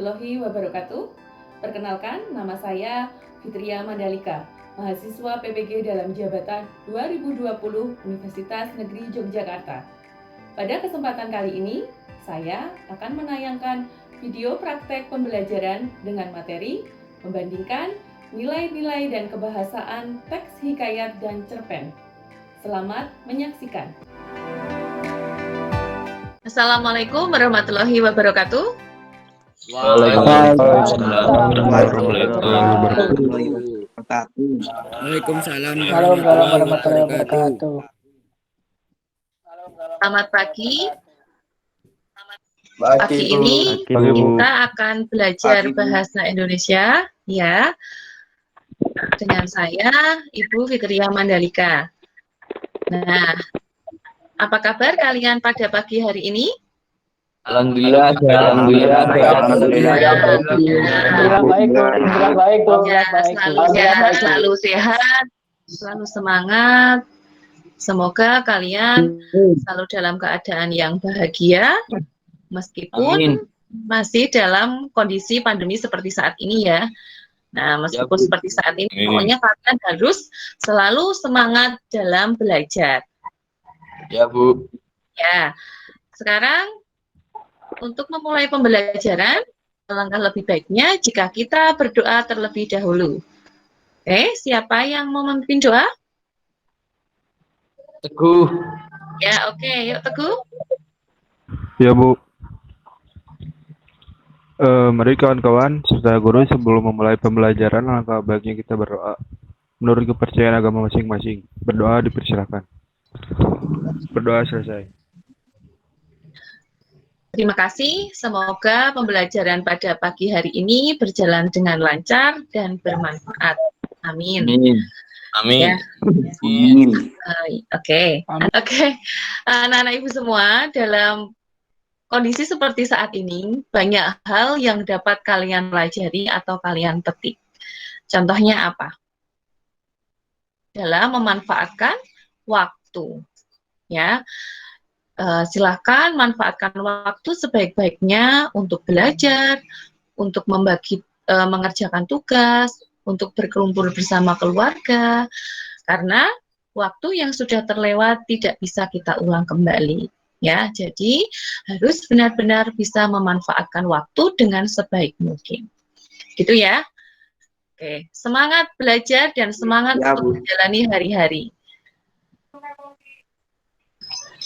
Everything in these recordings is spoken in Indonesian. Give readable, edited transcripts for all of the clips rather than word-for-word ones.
warahmatullahi wabarakatuh. Perkenalkan, nama saya Fitria Mandalika, mahasiswa PPG dalam jabatan 2020 Universitas Negeri Yogyakarta. Pada kesempatan kali ini, saya akan menayangkan video praktek pembelajaran dengan materi membandingkan nilai-nilai dan kebahasaan teks hikayat dan cerpen. Selamat menyaksikan. Assalamualaikum warahmatullahi wabarakatuh. Waalaikumsalam warahmatullahi wabarakatuh. Selamat pagi. Pagi ini kita akan belajar bahasa Indonesia, ya, dengan saya, Ibu Fitria Mandalika. Nah, apa kabar kalian pada pagi hari ini? Alhamdulillah baik. Selalu sehat, selalu semangat. Semoga kalian selalu dalam keadaan yang bahagia, meskipun masih dalam kondisi pandemi seperti saat ini ya. Nah, meskipun seperti saat ini, pokoknya kalian harus selalu semangat dalam belajar. Ya, Bu. Ya, sekarang untuk memulai pembelajaran, alangkah lebih baiknya jika kita berdoa terlebih dahulu. Oke, siapa yang mau memimpin doa? Teguh. Ya, oke, yuk Teguh. Ya, Bu. Mari kawan-kawan serta guru, sebelum memulai pembelajaran, alangkah baiknya kita berdoa menurut kepercayaan agama masing-masing. Berdoa dipersilakan. Berdoa selesai. Terima kasih. Semoga pembelajaran pada pagi hari ini berjalan dengan lancar dan bermanfaat. Amin. Amin. Ya. Oke. Anak-anak Ibu semua, dalam kondisi seperti saat ini, banyak hal yang dapat kalian pelajari atau kalian petik. Contohnya apa? Dalam memanfaatkan waktu. Ya. Silahkan manfaatkan waktu sebaik-baiknya untuk belajar, untuk mengerjakan tugas, untuk berkumpul bersama keluarga, karena waktu yang sudah terlewat tidak bisa kita ulang kembali. Ya, jadi harus benar-benar bisa memanfaatkan waktu dengan sebaik mungkin. Gitu ya. Oke, semangat belajar dan semangat untuk menjalani hari-hari.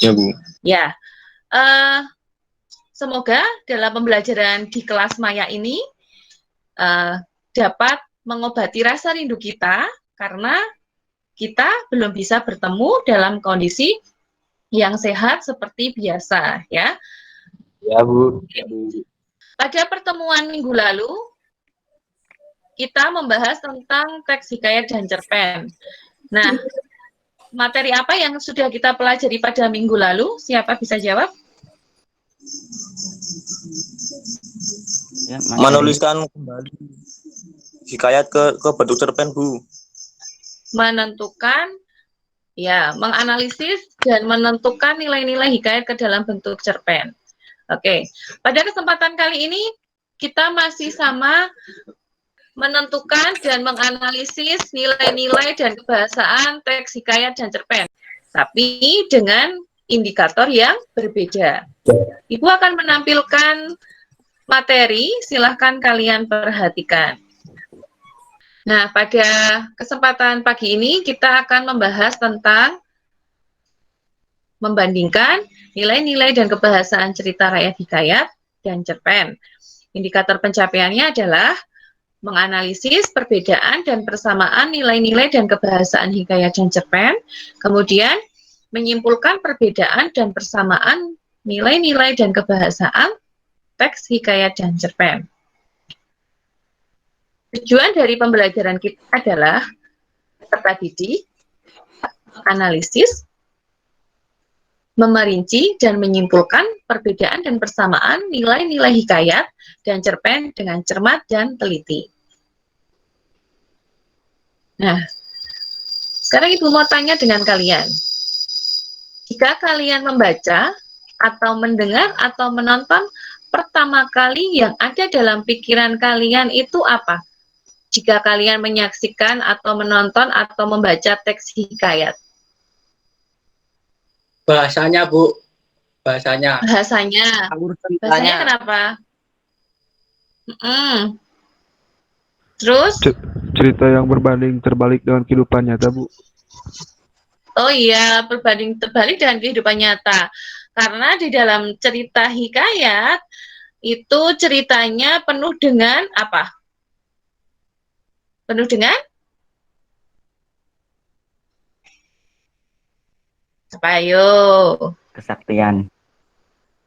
Ya, Bu. Ya, semoga dalam pembelajaran di kelas maya ini dapat mengobati rasa rindu kita, karena kita belum bisa bertemu dalam kondisi yang sehat seperti biasa, ya. Ya, Bu. Pada pertemuan minggu lalu, kita membahas tentang teks hikayat dan cerpen. Nah, materi apa yang sudah kita pelajari pada minggu lalu? Siapa bisa jawab? Ya, menuliskan kembali hikayat ke bentuk cerpen, Bu. Menentukan, ya, menganalisis dan menentukan nilai-nilai hikayat ke dalam bentuk cerpen. Oke, pada kesempatan kali ini kita masih sama menentukan dan menganalisis nilai-nilai dan kebahasaan teks hikayat dan cerpen, tapi dengan indikator yang berbeda. Ibu akan menampilkan materi, silahkan kalian perhatikan. Nah, pada kesempatan pagi ini kita akan membahas tentang membandingkan nilai-nilai dan kebahasaan cerita rakyat hikayat dan cerpen. Indikator pencapaiannya adalah menganalisis perbedaan dan persamaan nilai-nilai dan kebahasaan hikayat dan cerpen, kemudian menyimpulkan perbedaan dan persamaan nilai-nilai dan kebahasaan teks hikayat dan cerpen. Tujuan dari pembelajaran kita adalah peserta didik, analisis, memerinci dan menyimpulkan perbedaan dan persamaan nilai-nilai hikayat dan cerpen dengan cermat dan teliti. Nah, sekarang Ibu mau tanya dengan kalian. Jika kalian membaca atau mendengar atau menonton pertama kali yang ada dalam pikiran kalian itu apa? Jika kalian menyaksikan atau menonton atau membaca teks hikayat. Bahasanya, Bu. Bahasanya. Bahasanya. Alur Bahasanya ceritanya. kenapa? Terus? Cerita yang berbanding terbalik dengan kehidupan nyata, Bu. Oh iya, berbanding terbalik dengan kehidupan nyata. Karena di dalam cerita hikayat, itu ceritanya penuh dengan apa? Penuh dengan? Apa ayo? Kesaktian.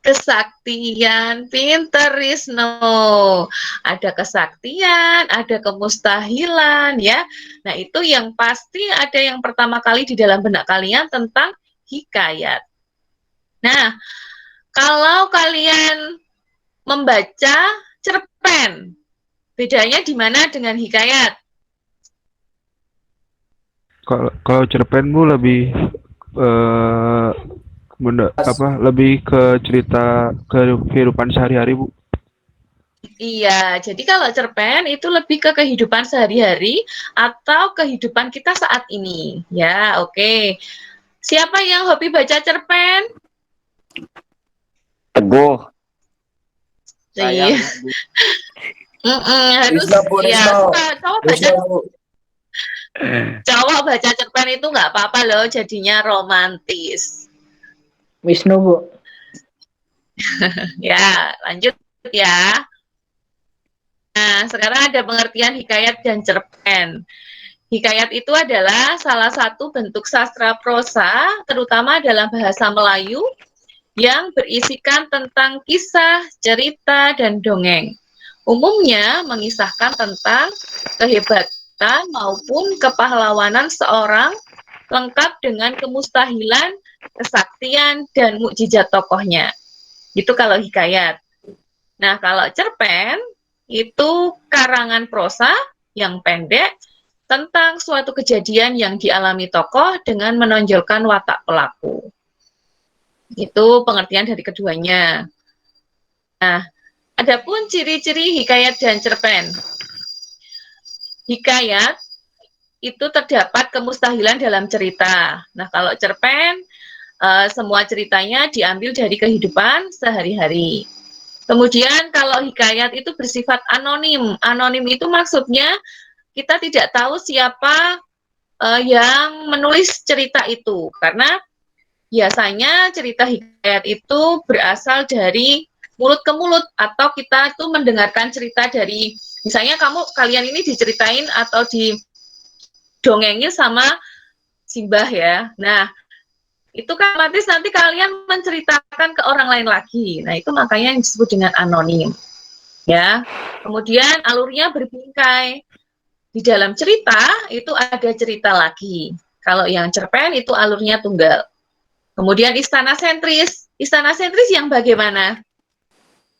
Kesaktian, pinter Risno. Ada kesaktian, ada kemustahilan ya. Nah, itu yang pasti ada yang pertama kali di dalam benak kalian tentang hikayat. Nah, kalau kalian membaca cerpen, bedanya di mana dengan hikayat? Kalau cerpen Bu lebih lebih ke cerita kehidupan sehari-hari, Bu. Iya, jadi kalau cerpen itu lebih ke kehidupan sehari-hari atau kehidupan kita saat ini. Ya, oke. Siapa yang hobi baca cerpen? Teguh. Iya. Harus ya, cowok baca cerpen itu nggak apa-apa loh, jadinya romantis. Wisnu, Bu. Ya, lanjut ya. Nah, sekarang ada pengertian hikayat dan cerpen. Hikayat itu adalah salah satu bentuk sastra prosa, terutama dalam bahasa Melayu, yang berisikan tentang kisah, cerita, dan dongeng. Umumnya mengisahkan tentang kehebatan maupun kepahlawanan seorang, lengkap dengan kemustahilan, kesaktian, dan mukjizat tokohnya. Itu kalau hikayat. Nah, kalau cerpen, itu karangan prosa yang pendek tentang suatu kejadian yang dialami tokoh dengan menonjolkan watak pelaku. Itu pengertian dari keduanya. Nah, adapun ciri-ciri hikayat dan cerpen. Hikayat itu terdapat kemustahilan dalam cerita. Nah, kalau cerpen, semua ceritanya diambil dari kehidupan sehari-hari. Kemudian kalau hikayat itu bersifat anonim. Anonim itu maksudnya kita tidak tahu siapa yang menulis cerita itu. Karena biasanya cerita hikayat itu berasal dari mulut ke mulut, atau kita itu mendengarkan cerita dari, misalnya kalian ini diceritain atau didongengin sama Simbah ya. Nah, itu kan otomatis nanti kalian menceritakan ke orang lain lagi. Nah, itu makanya yang disebut dengan anonim. Ya. Kemudian alurnya berbingkai. Di dalam cerita itu ada cerita lagi. Kalau yang cerpen itu alurnya tunggal. Kemudian istana sentris. Istana sentris yang bagaimana?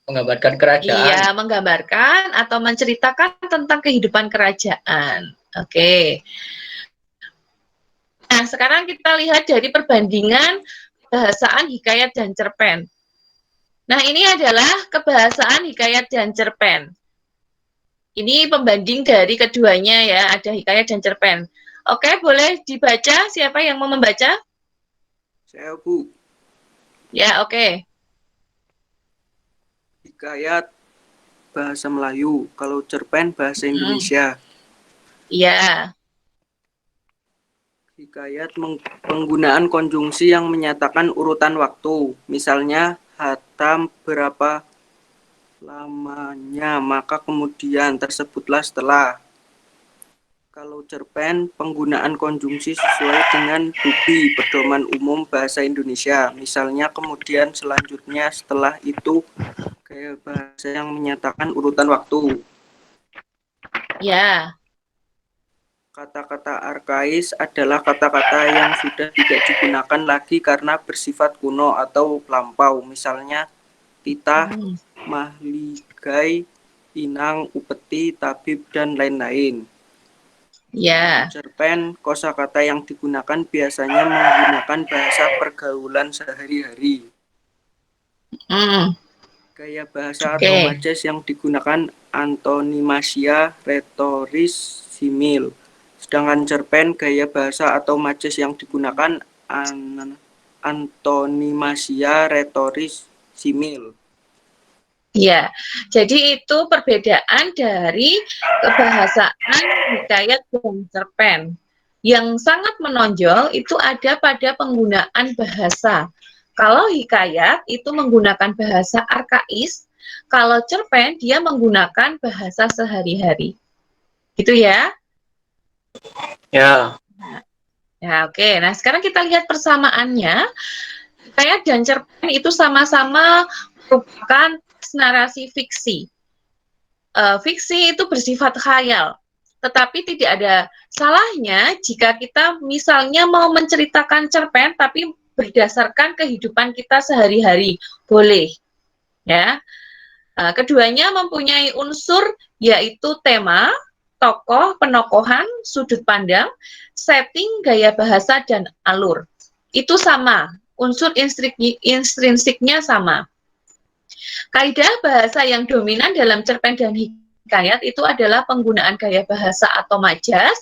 Menggambarkan kerajaan. Iya, menggambarkan atau menceritakan tentang kehidupan kerajaan. Oke. Nah, sekarang kita lihat dari perbandingan kebahasaan hikayat dan cerpen. Nah, ini adalah kebahasaan hikayat dan cerpen. Ini pembanding dari keduanya ya, ada hikayat dan cerpen. Oke, boleh dibaca. Siapa yang mau membaca? Saya, Bu. Ya, oke. Hikayat bahasa Melayu, kalau cerpen bahasa Indonesia. Iya. Hikayat penggunaan konjungsi yang menyatakan urutan waktu. Misalnya, hatam berapa lamanya, maka kemudian tersebutlah setelah. Kalau cerpen, penggunaan konjungsi sesuai dengan bukti pedoman umum bahasa Indonesia. Misalnya, kemudian selanjutnya, setelah itu, kayak bahasa yang menyatakan urutan waktu. Ya. Kata-kata arkais adalah kata-kata yang sudah tidak digunakan lagi karena bersifat kuno atau lampau. Misalnya, titah, mahligai, inang, upeti, tabib, dan lain-lain. Ya. Cerpen, kosakata yang digunakan biasanya menggunakan bahasa pergaulan sehari-hari. Gaya bahasa Oke. atau majas yang digunakan antonimasia, retoris, simil. Sedangkan cerpen gaya bahasa atau majas yang digunakan antonimasia, retoris, simil. Ya, jadi itu perbedaan dari kebahasaan hikayat dan cerpen. Yang sangat menonjol itu ada pada penggunaan bahasa. Kalau hikayat itu menggunakan bahasa arkais, kalau cerpen dia menggunakan bahasa sehari-hari. Gitu ya? Ya. Ya, oke. Nah, sekarang kita lihat persamaannya. Hikayat dan cerpen itu sama-sama merupakan narasi fiksi. Fiksi itu bersifat khayal, tetapi tidak ada salahnya jika kita misalnya mau menceritakan cerpen tapi berdasarkan kehidupan kita sehari-hari, boleh. Ya. Keduanya mempunyai unsur yaitu tema, tokoh, penokohan, sudut pandang, setting, gaya bahasa, dan alur. Itu sama, unsur intrinsiknya sama. Kaidah bahasa yang dominan dalam cerpen dan hikayat itu adalah penggunaan gaya bahasa atau majas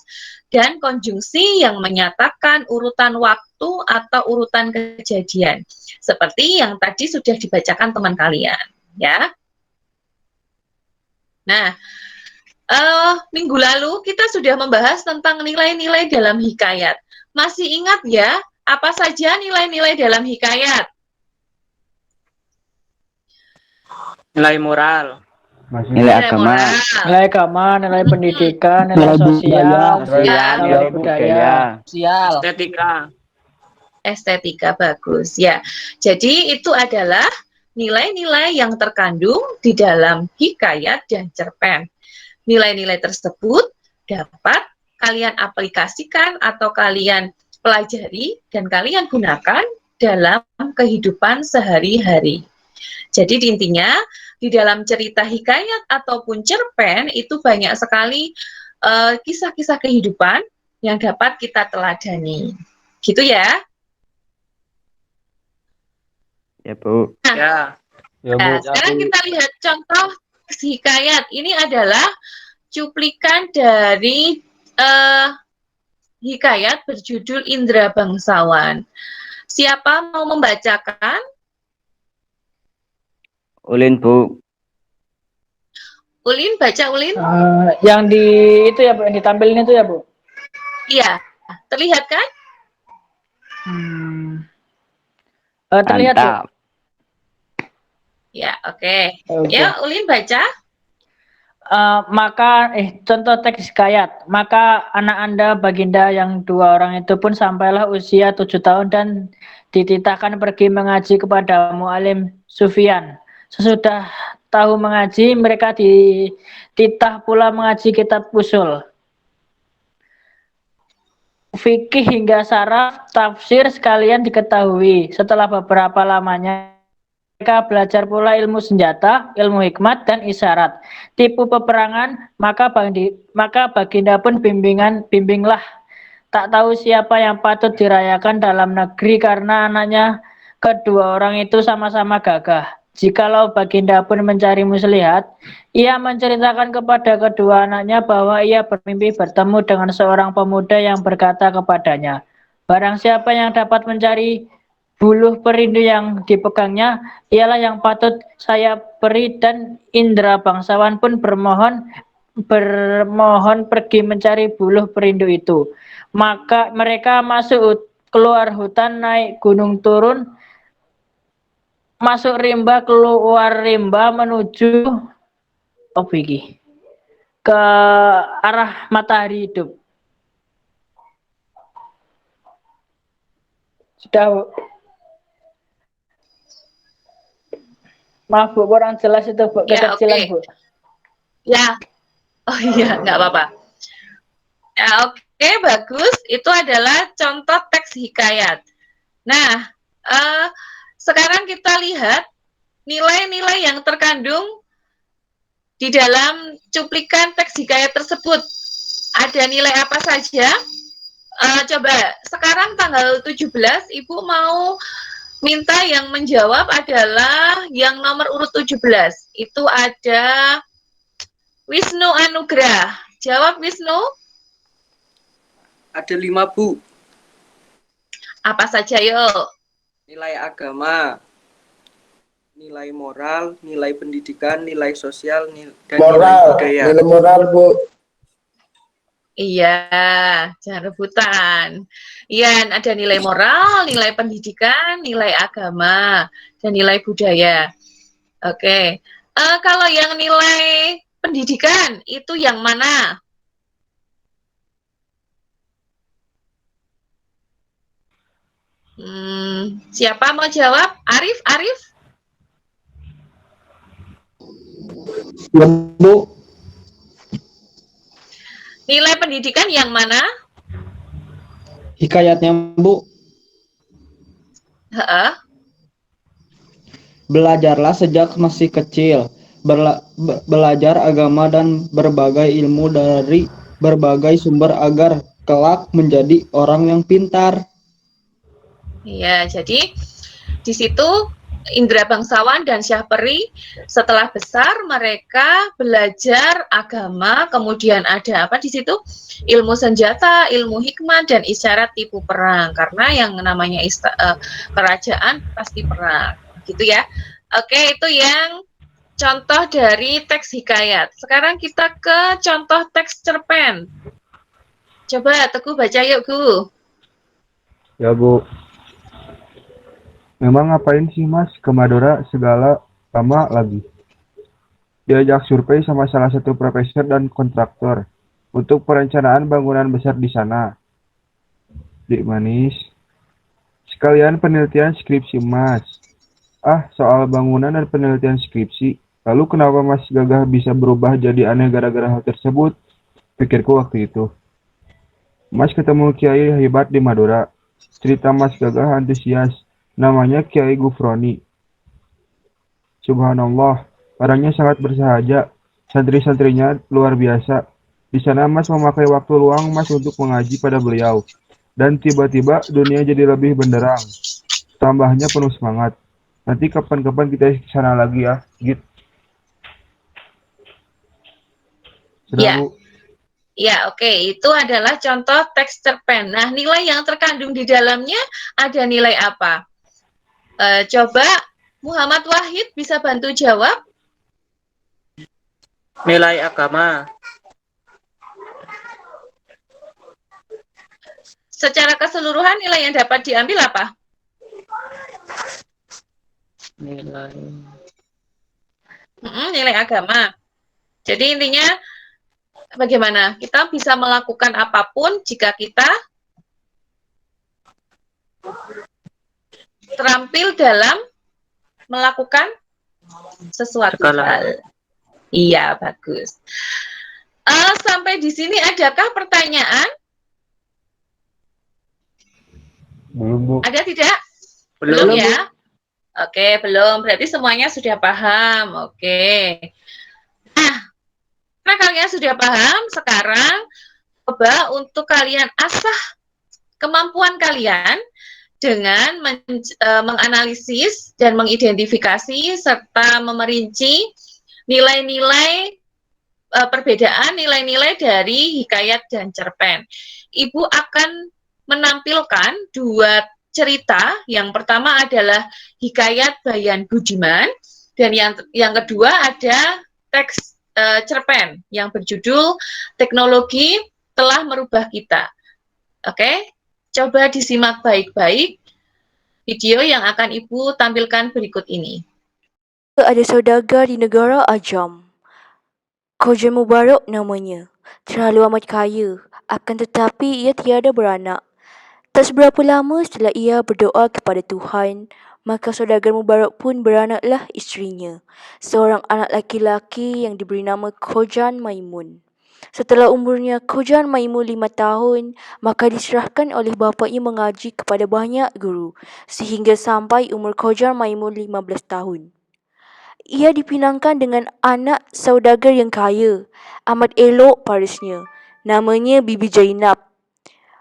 dan konjungsi yang menyatakan urutan waktu atau urutan kejadian. Seperti yang tadi sudah dibacakan teman kalian, ya. Nah, minggu lalu kita sudah membahas tentang nilai-nilai dalam hikayat. Masih ingat ya, apa saja nilai-nilai dalam hikayat? Nilai moral. Nilai agama, Nilai agama, nilai pendidikan, nilai sosial, nilai budaya, sosial, estetika. Estetika, bagus ya. Jadi itu adalah nilai-nilai yang terkandung di dalam hikayat dan cerpen. Nilai-nilai tersebut dapat kalian aplikasikan atau kalian pelajari dan kalian gunakan dalam kehidupan sehari-hari. Jadi intinya di dalam cerita hikayat ataupun cerpen itu banyak sekali kisah-kisah kehidupan yang dapat kita teladani. Gitu ya. ya Bu. Ya. Nah, sekarang kita lihat contoh hikayat. Ini adalah cuplikan dari hikayat berjudul Indra Bangsawan. Siapa mau membacakan? Ulin Bu. Ulin, baca Ulin. Yang di itu ya Bu, yang ditampilin itu ya Bu. Iya, terlihat kan? Terlihat Bu. Mantap. Ya, oke. Oke. Ya, Ulin baca. Contoh teks hikayat. Maka anak Anda Baginda yang 2 orang itu pun sampailah usia 7 tahun dan dititahkan pergi mengaji kepada Mu'alim Sufyan. Sesudah tahu mengaji, mereka dititah pula mengaji kitab usul, fikih hingga saraf, tafsir sekalian diketahui. Setelah beberapa lamanya mereka belajar pula ilmu senjata, ilmu hikmat dan isyarat, tipu peperangan. Maka Baginda pun bimbinglah. Tak tahu siapa yang patut dirayakan dalam negeri karena anaknya kedua orang itu sama-sama gagah. Jikalau Baginda pun mencari muslihat, ia menceritakan kepada kedua anaknya bahwa ia bermimpi bertemu dengan seorang pemuda yang berkata kepadanya, barang siapa yang dapat mencari buluh perindu yang dipegangnya, ialah yang patut saya beri. Dan Indra Bangsawan pun bermohon pergi mencari buluh perindu itu. Maka mereka keluar hutan, naik gunung turun, masuk rimba, keluar rimba, menuju ke arah matahari hidup. Sudah Bu. Maaf Bu, kurang jelas itu Bu, Ya, kekecilan oke. Bu. Ya, oh iya, nggak apa-apa. Ya, oke, bagus. Itu adalah contoh teks hikayat. Nah, sekarang kita lihat nilai-nilai yang terkandung di dalam cuplikan teks hikayat tersebut. Ada nilai apa saja? Coba, sekarang tanggal 17, Ibu mau minta yang menjawab adalah yang nomor urut 17. Itu ada Wisnu Anugrah. Jawab Wisnu. Ada 5, Bu. Apa saja yuk? Nilai agama, nilai moral, nilai pendidikan, nilai sosial, dan nilai budaya. Nilai moral, Bu. Iya, jangan rebutan. Iya, ada nilai moral, nilai pendidikan, nilai agama, dan nilai budaya. Oke. Kalau yang nilai pendidikan, itu yang mana? Siapa mau jawab? Arif? Ya, Bu. Nilai pendidikan yang mana? Hikayatnya, Bu. Heeh. Belajarlah sejak masih kecil. Belajar agama dan berbagai ilmu dari berbagai sumber agar kelak menjadi orang yang pintar. Iya, jadi di situ Indra Bangsawan dan Syahperi setelah besar mereka belajar agama, kemudian ada apa di situ? Ilmu senjata, ilmu hikmah, dan isyarat tipu perang. Karena yang namanya kerajaan pasti perang, gitu ya. Oke, itu yang contoh dari teks hikayat. Sekarang kita ke contoh teks cerpen. Coba Teguh baca yuk, Gu. Ya, Bu. Memang ngapain sih Mas ke Madura segala lama lagi? Diajak survei sama salah satu profesor dan kontraktor untuk perencanaan bangunan besar di sana. Dik manis. Sekalian penelitian skripsi Mas. Soal bangunan dan penelitian skripsi. Lalu kenapa Mas Gagah bisa berubah jadi aneh gara-gara hal tersebut? Pikirku waktu itu. Mas ketemu Kiai hebat di Madura. Cerita Mas Gagah antusias. Namanya Kiai Gufroni. Subhanallah, orangnya sangat bersahaja. Santri-santrinya luar biasa. Di sana Mas memakai waktu luang Mas untuk mengaji pada beliau. Dan tiba-tiba dunia jadi lebih benderang. Tambahnya penuh semangat. Nanti kapan-kapan kita ke sana lagi ya, Git. Sudah, Ya. Bu? Ya, oke. Itu adalah contoh teks cerpen. Nah, nilai yang terkandung di dalamnya ada nilai apa? Coba Muhammad Wahid bisa bantu jawab. Nilai agama. Secara keseluruhan nilai yang dapat diambil apa? Nilai agama. Jadi intinya bagaimana? Kita bisa melakukan apapun jika kita terampil dalam melakukan sesuatu hal. Iya, bagus. Sampai di sini adakah pertanyaan? Belum, Bu. Ada tidak? Belum, ya? Oke, belum. Berarti semuanya sudah paham. Oke. Nah, kalian sudah paham, sekarang coba untuk kalian asah kemampuan kalian dengan menganalisis dan mengidentifikasi serta memerinci nilai-nilai perbedaan nilai-nilai dari hikayat dan cerpen. Ibu akan menampilkan dua cerita. Yang pertama adalah hikayat Bayan Budiman dan yang kedua ada teks cerpen yang berjudul Teknologi Telah Merubah Kita. Oke, coba disimak baik-baik video yang akan Ibu tampilkan berikut ini. Ada saudagar di negara Ajam. Khoja Mubarak namanya. Terlalu amat kaya, akan tetapi ia tiada beranak. Tak seberapa lama setelah ia berdoa kepada Tuhan, maka saudagar Mubarak pun beranaklah isterinya, seorang anak laki-laki yang diberi nama Khojan Maimun. Setelah umurnya Khojan Maimun 5 tahun, maka diserahkan oleh bapaknya mengaji kepada banyak guru, sehingga sampai umur Khojan Maimun 15 tahun. Ia dipinangkan dengan anak saudagar yang kaya, amat elok parisnya, namanya Bibi Jainab.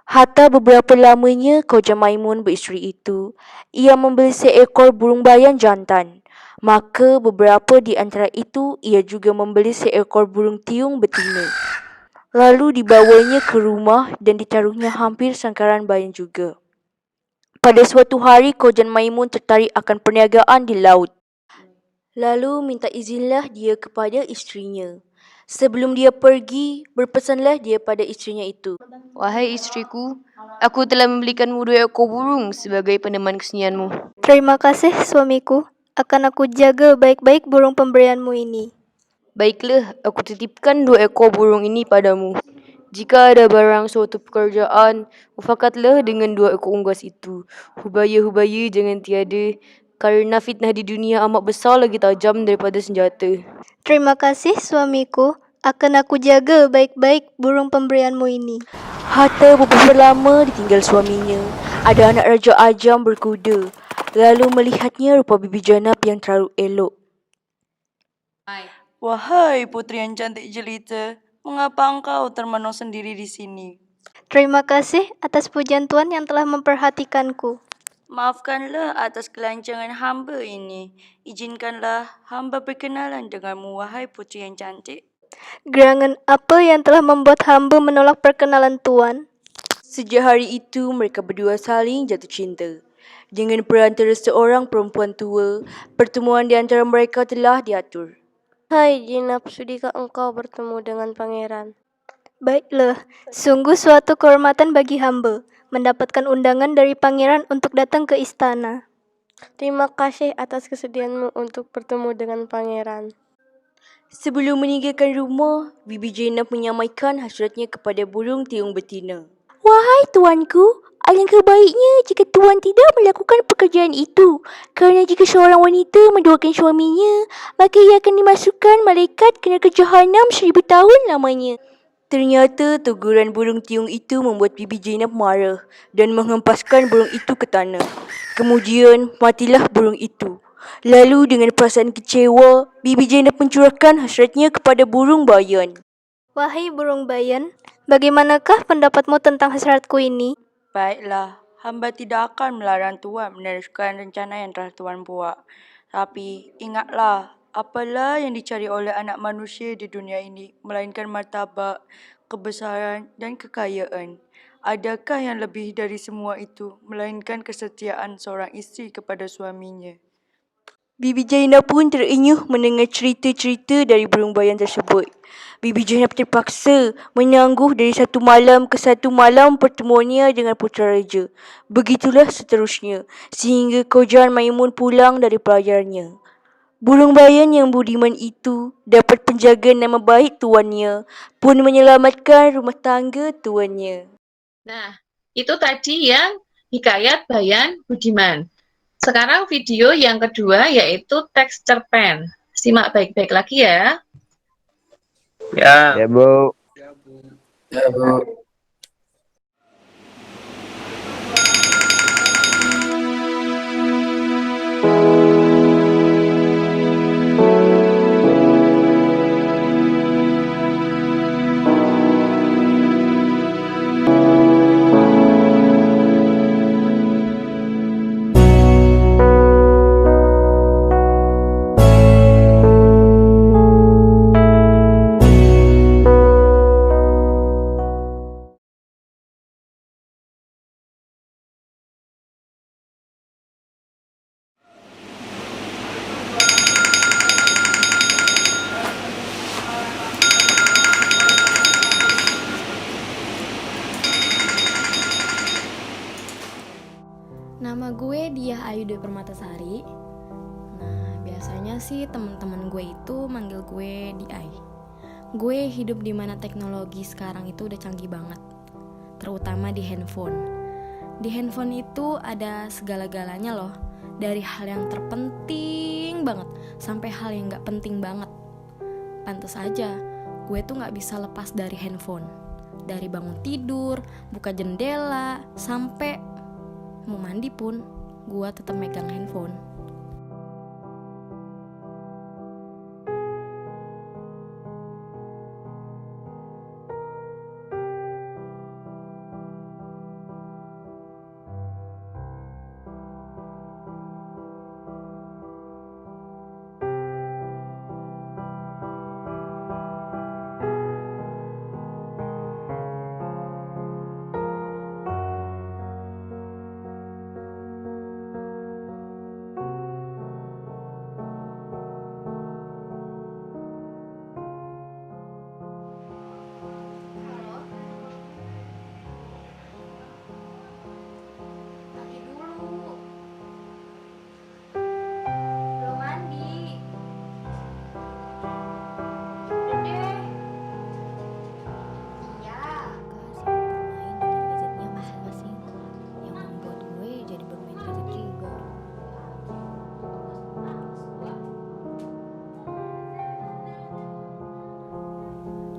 Hatta beberapa lamanya Khoja Maimun beristeri itu, ia membeli seekor burung bayan jantan. Maka beberapa di antara itu ia juga membeli seekor burung tiung betina. Lalu dibawanya ke rumah dan ditaruhnya hampir sangkaran bayan juga. Pada suatu hari Khoja Maimun tertarik akan perniagaan di laut. Lalu minta izinlah dia kepada isterinya. Sebelum dia pergi, berpesanlah dia pada isterinya itu. Wahai istriku, aku telah membelikanmu 2 ekor burung sebagai peneman kesenianmu. Terima kasih suamiku. Akan aku jaga baik-baik burung pemberianmu ini. Baiklah, aku titipkan 2 ekor burung ini padamu. Jika ada barang suatu pekerjaan, mufakatlah dengan 2 ekor unggas itu. Hubaya-hubaya jangan tiada, karena fitnah di dunia amat besar lagi tajam daripada senjata. Terima kasih suamiku. Akan aku jaga baik-baik burung pemberianmu ini. Hatta beberapa lama ditinggal suaminya, ada anak Raja Ajam berkuda. Lalu melihatnya rupa Bibi Janab yang terlalu elok. Wahai putri yang cantik jelita, mengapa engkau termenung sendiri di sini? Terima kasih atas pujian Tuan yang telah memperhatikanku. Maafkanlah atas kelancangan hamba ini. Izinkanlah hamba berkenalan denganmu, wahai putri yang cantik. Gerangan apa yang telah membuat hamba menolak perkenalan Tuan? Sejak hari itu mereka berdua saling jatuh cinta. Dengan perantara seorang perempuan tua, pertemuan di antara mereka telah diatur. Hai Jinab, sudikah engkau bertemu dengan pangeran? Baiklah, sungguh suatu kehormatan bagi hamba mendapatkan undangan dari pangeran untuk datang ke istana. Terima kasih atas kesediaanmu untuk bertemu dengan pangeran. Sebelum meninggalkan rumah, Bibi Zainab menyampaikan hasratnya kepada burung tiung betina. Wahai tuanku, alangkah baiknya jika tuan tidak melakukan pekerjaan itu. Kerana jika seorang wanita menduakan suaminya, maka ia akan dimasukkan malaikat ke neraka Jahanam 1000 tahun lamanya. Ternyata teguran burung tiung itu membuat Bibi Zainab marah dan menghempaskan burung itu ke tanah. Kemudian matilah burung itu. Lalu dengan perasaan kecewa, Bibi Zainab mencurahkan hasratnya kepada burung bayan. Wahai burung bayan, bagaimanakah pendapatmu tentang hasratku ini? Baiklah, hamba tidak akan melarang Tuan meneruskan rencana yang telah Tuan buat. Tapi ingatlah, apalah yang dicari oleh anak manusia di dunia ini, melainkan martabat, kebesaran dan kekayaan. Adakah yang lebih dari semua itu, melainkan kesetiaan seorang isteri kepada suaminya? Bibi Zainab pun terenyuh mendengar cerita-cerita dari burung bayan tersebut. Bibi Zainab terpaksa menangguh dari satu malam ke satu malam pertemuannya dengan putera raja. Begitulah seterusnya, sehingga Khoja Maimun pulang dari pelajarnya. Burung bayan yang budiman itu dapat penjaga nama baik tuannya, pun menyelamatkan rumah tangga tuannya. Nah, itu tadi yang hikayat bayan budiman. Sekarang video yang kedua yaitu teks cerpen. Simak baik-baik lagi ya. Ya. Ya, Bu. Ya, Bu. Nama gue Diah Ayu Dwi Permatasari. Nah, biasanya sih teman-teman gue itu manggil gue Diai. Gue hidup di mana teknologi sekarang itu udah canggih banget, terutama di handphone. Di handphone itu ada segala-galanya loh, dari hal yang terpenting banget sampai hal yang gak penting banget. Pantes aja, gue tuh gak bisa lepas dari handphone. Dari bangun tidur, buka jendela, sampai mau mandi pun, gue tetap megang handphone.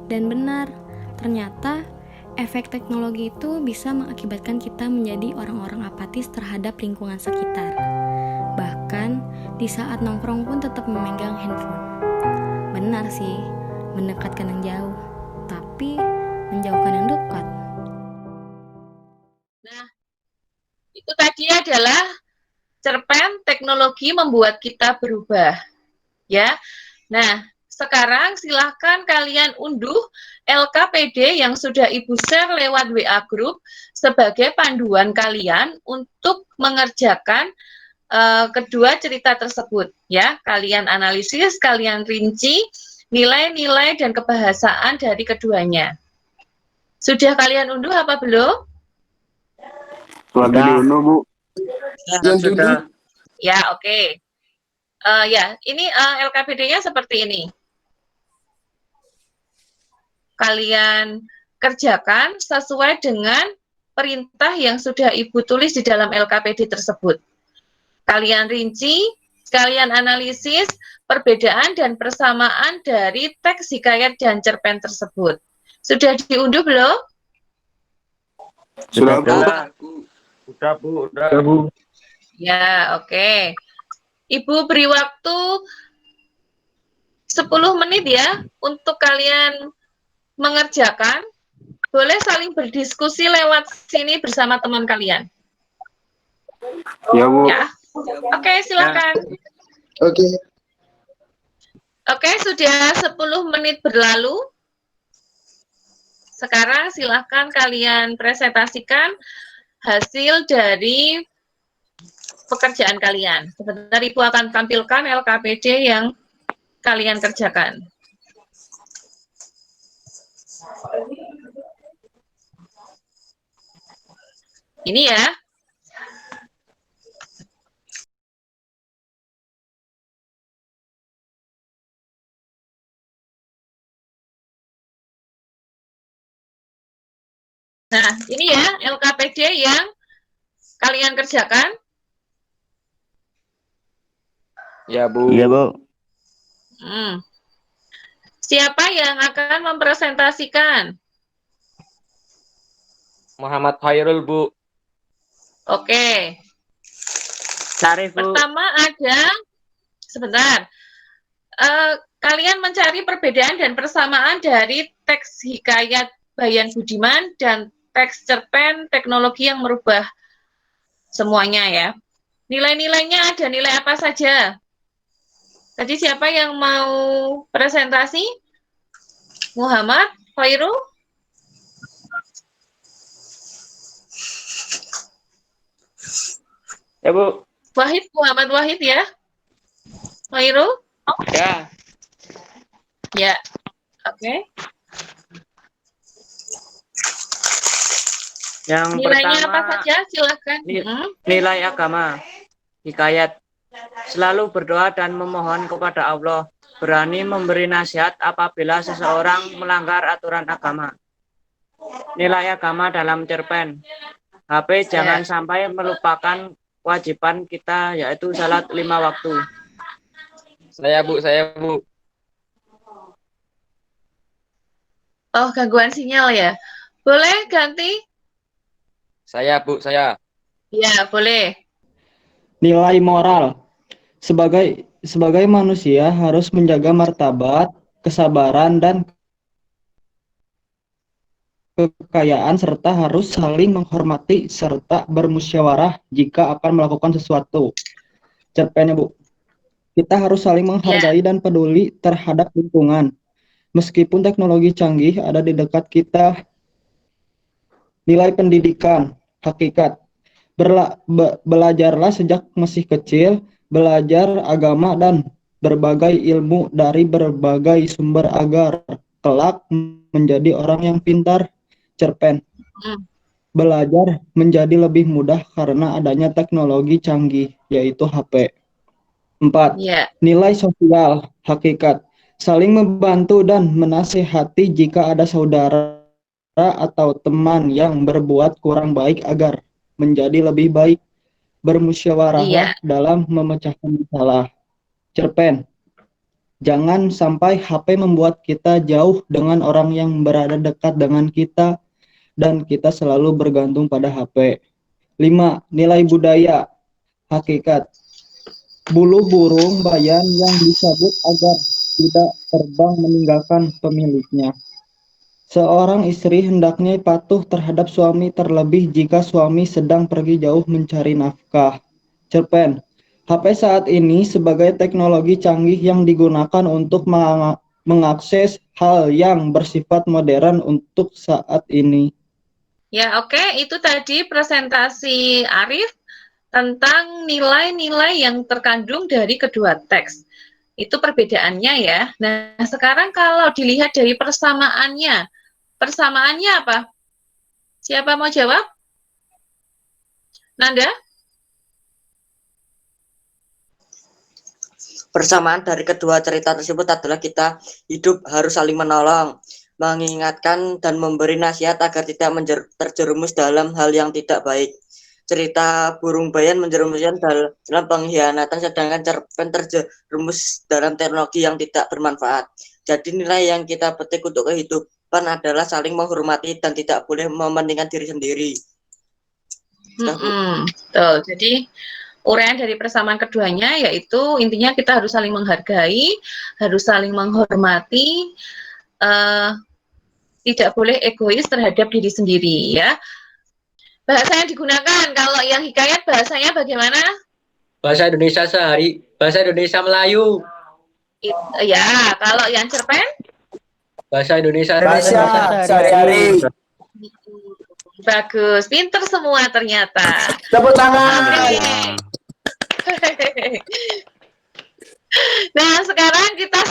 Dan benar, ternyata efek teknologi itu bisa mengakibatkan kita menjadi orang-orang apatis terhadap lingkungan sekitar. Bahkan di saat nongkrong pun tetap memegang handphone. Benar sih, mendekatkan yang jauh, tapi menjauhkan yang dekat. Nah, itu tadi adalah cerpen teknologi membuat kita berubah. Ya. Nah, sekarang silahkan kalian unduh LKPD yang sudah Ibu share lewat WA Group sebagai panduan kalian untuk mengerjakan kedua cerita tersebut. Ya, kalian analisis, kalian rinci nilai-nilai dan kebahasaan dari keduanya. Sudah kalian unduh apa belum? Lagi diunduh, Bu. Sudah. Ya, oke. Ya, ini LKPD-nya seperti ini. Kalian kerjakan sesuai dengan perintah yang sudah Ibu tulis di dalam LKPD tersebut. Kalian rinci, kalian analisis perbedaan dan persamaan dari teks hikayat dan cerpen tersebut. Sudah diunduh belum? Sudah, Bu. Udah, Bu. Udah. Ya, Bu. Ya, oke. Ibu beri waktu 10 menit ya untuk kalian mengerjakan. Boleh saling berdiskusi lewat sini bersama teman kalian. Ya, Bu. Ya. Oke, silakan. Oke. Oke, sudah 10 menit berlalu. Sekarang silahkan kalian presentasikan hasil dari pekerjaan kalian. Sebentar Ibu akan tampilkan LKPD yang kalian kerjakan. Ini ya. Nah, ini ya LKPD yang kalian kerjakan. Ya, Bu. Iya, Bu. Siapa yang akan mempresentasikan? Muhammad Khairul, Bu. Oke. Syarif, Bu. Pertama ada, sebentar. Kalian mencari perbedaan dan persamaan dari teks hikayat Bayan Budiman dan teks cerpen teknologi yang merubah semuanya ya. Nilai-nilainya ada nilai apa saja? Tadi siapa yang mau presentasi? Muhammad, Khairul? Ya, Bu. Wahid, Muhammad Wahid ya? Khairul? Ya. Ya, oke. Yang Nilainya pertama, apa saja? Silakan. nilai agama. Hikayat. Selalu berdoa dan memohon kepada Allah. Berani memberi nasihat apabila seseorang melanggar aturan agama. Nilai agama dalam cerpen. HP jangan sampai melupakan kewajiban kita, yaitu salat 5 waktu. Saya, Bu. Oh, gangguan sinyal ya. Boleh ganti? Saya, Bu. Ya, boleh. Nilai moral. Sebagai manusia harus menjaga martabat, kesabaran, dan kekayaan serta harus saling menghormati serta bermusyawarah jika akan melakukan sesuatu. Cerpennya, Bu. Kita harus saling menghargai dan peduli terhadap lingkungan. Meskipun teknologi canggih ada di dekat kita. Nilai pendidikan, hakikat. Belajarlah sejak masih kecil, belajar agama dan berbagai ilmu dari berbagai sumber agar kelak menjadi orang yang pintar. Cerpen. Belajar menjadi lebih mudah karena adanya teknologi canggih, yaitu HP. 4. Nilai sosial, hakikat. Saling membantu dan menasihati jika ada saudara atau teman yang berbuat kurang baik agar menjadi lebih baik. Bermusyawarahlah dalam memecahkan masalah. Cerpen. Jangan sampai HP membuat kita jauh dengan orang yang berada dekat dengan kita dan kita selalu bergantung pada HP. 5. Nilai budaya. Hakikat. Bulu burung bayan yang dicabut agar tidak terbang meninggalkan pemiliknya. Seorang istri hendaknya patuh terhadap suami terlebih jika suami sedang pergi jauh mencari nafkah. Cerpen. HP saat ini sebagai teknologi canggih yang digunakan untuk mengakses hal yang bersifat modern untuk saat ini. Ya, oke. Itu tadi presentasi Arif tentang nilai-nilai yang terkandung dari kedua teks. Itu perbedaannya ya. Nah, sekarang kalau dilihat dari persamaannya. Persamaannya apa? Siapa mau jawab? Nanda? Persamaan dari kedua cerita tersebut adalah kita hidup harus saling menolong, mengingatkan dan memberi nasihat agar tidak terjerumus dalam hal yang tidak baik. Cerita burung bayan menjerumuskan dalam pengkhianatan, sedangkan cerpen terjerumus dalam teknologi yang tidak bermanfaat. Jadi nilai yang kita petik untuk kehidupan adalah saling menghormati dan tidak boleh mementingkan diri sendiri. Tuh, jadi uraian dari persamaan keduanya yaitu intinya kita harus saling menghargai, harus saling menghormati, tidak boleh egois terhadap diri sendiri ya. Bahasa yang digunakan, kalau yang hikayat bahasanya bagaimana? Bahasa Indonesia sehari, bahasa Indonesia Melayu. Ya, kalau yang cerpen? Bahasa Indonesia sehari-hari. Bagus, pinter semua ternyata. Tepuk tangan. Nah, sekarang kita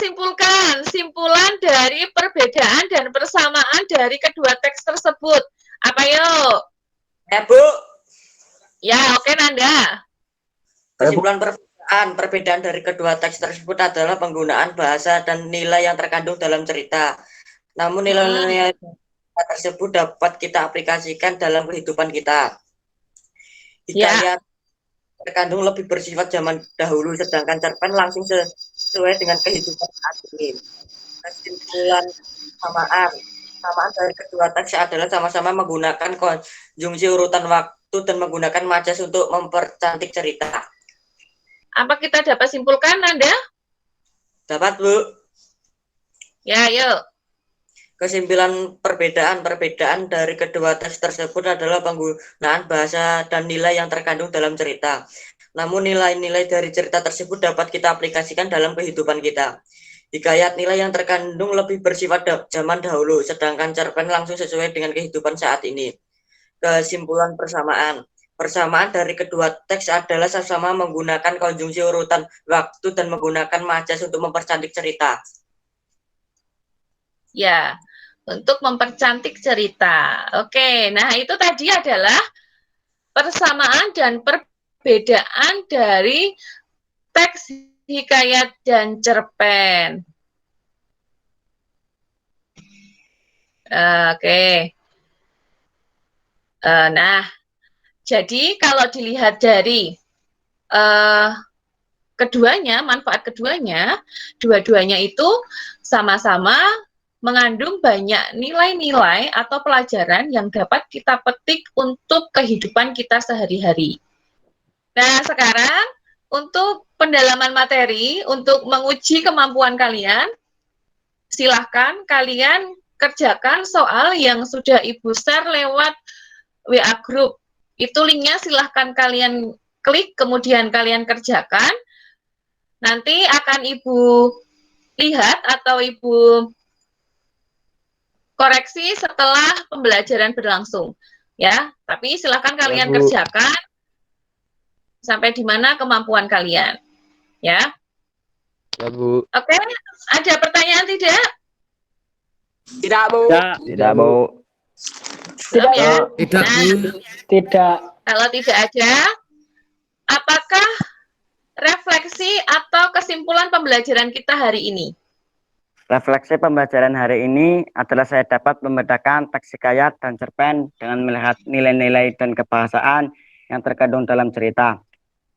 simpulan dari perbedaan dan persamaan dari kedua teks tersebut. Apa yuk? Bu. Ya, oke Nanda. Kesimpulan perbedaan dari kedua teks tersebut adalah penggunaan bahasa dan nilai yang terkandung dalam cerita. Namun nilai-nilai tersebut dapat kita aplikasikan dalam kehidupan kita. Hikayat terkandung lebih bersifat zaman dahulu, sedangkan cerpen langsung sesuai dengan kehidupan saat ini. Kesimpulan samaan dari kedua teks adalah sama-sama menggunakan konjungsi urutan waktu dan menggunakan majas untuk mempercantik cerita. Apa kita dapat simpulkan, Nanda? Dapat, Bu. Ya, yuk. Kesimpulan perbedaan dari kedua teks tersebut adalah penggunaan bahasa dan nilai yang terkandung dalam cerita. Namun nilai-nilai dari cerita tersebut dapat kita aplikasikan dalam kehidupan kita. Hikayat nilai yang terkandung lebih bersifat zaman dahulu, sedangkan cerpen langsung sesuai dengan kehidupan saat ini. Kesimpulan persamaan dari kedua teks adalah sama-sama menggunakan konjungsi urutan waktu dan menggunakan majas untuk mempercantik cerita. Ya, untuk mempercantik cerita. Oke, nah itu tadi adalah persamaan dan perbedaan dari teks hikayat dan cerpen. Oke. Nah, jadi kalau dilihat dari keduanya, manfaat keduanya, dua-duanya itu sama-sama mengandung banyak nilai-nilai atau pelajaran yang dapat kita petik untuk kehidupan kita sehari-hari. Nah, sekarang untuk pendalaman materi, untuk menguji kemampuan kalian, silahkan kalian kerjakan soal yang sudah Ibu share lewat WA Group. Itu linknya silahkan kalian klik, kemudian kalian kerjakan. Nanti akan Ibu lihat atau Ibu koreksi setelah pembelajaran berlangsung, ya. Tapi silakan kalian kerjakan sampai di mana kemampuan kalian, ya. Ya, Bu. Oke, ada pertanyaan tidak? Tidak, Bu. Tidak, Bu. Tidak, ya. Tidak, Bu. Tidak. Kalau tidak ada, apakah refleksi atau kesimpulan pembelajaran kita hari ini? Refleksi pembelajaran hari ini adalah saya dapat membedakan teks hikayat dan cerpen dengan melihat nilai-nilai dan kebahasaan yang terkandung dalam cerita.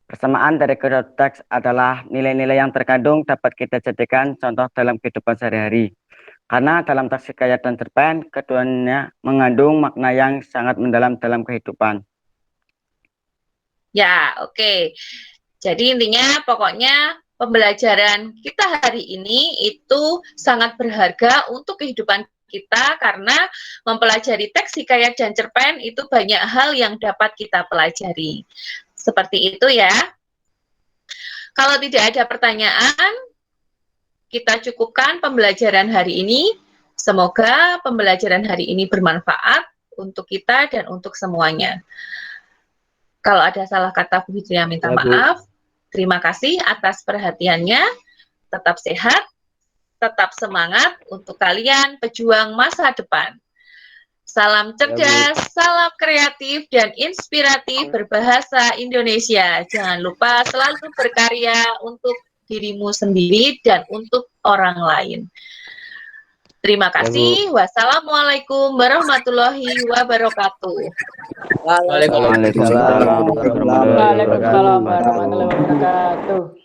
Persamaan dari kedua teks adalah nilai-nilai yang terkandung dapat kita jadikan contoh dalam kehidupan sehari-hari. Karena dalam teks Hikayat dan Cerpen, keduanya mengandung makna yang sangat mendalam dalam kehidupan. Ya, oke. Jadi intinya pokoknya pembelajaran kita hari ini itu sangat berharga untuk kehidupan kita karena mempelajari teks Hikayat dan Cerpen itu banyak hal yang dapat kita pelajari. Seperti itu ya. Kalau tidak ada pertanyaan, kita cukupkan pembelajaran hari ini. Semoga pembelajaran hari ini bermanfaat untuk kita dan untuk semuanya. Kalau ada salah kata, Bu Fitria minta maaf. Terima kasih atas perhatiannya. Tetap sehat, tetap semangat untuk kalian pejuang masa depan. Salam cerdas, salam kreatif dan inspiratif berbahasa Indonesia. Jangan lupa selalu berkarya untuk dirimu sendiri dan untuk orang lain. Terima kasih. Wassalamualaikum warahmatullahi wabarakatuh. Waalaikumsalam Waalaikumsalam warahmatullahi wabarakatuh.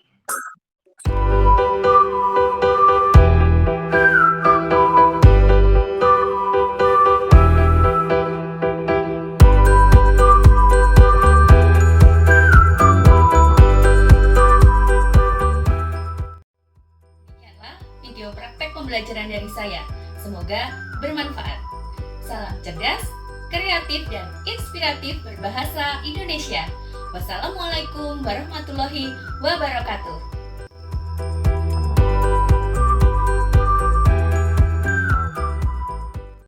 Video praktek pembelajaran dari saya. Semoga bermanfaat. Salam cerdas, kreatif, dan inspiratif berbahasa Indonesia. Wassalamualaikum warahmatullahi wabarakatuh.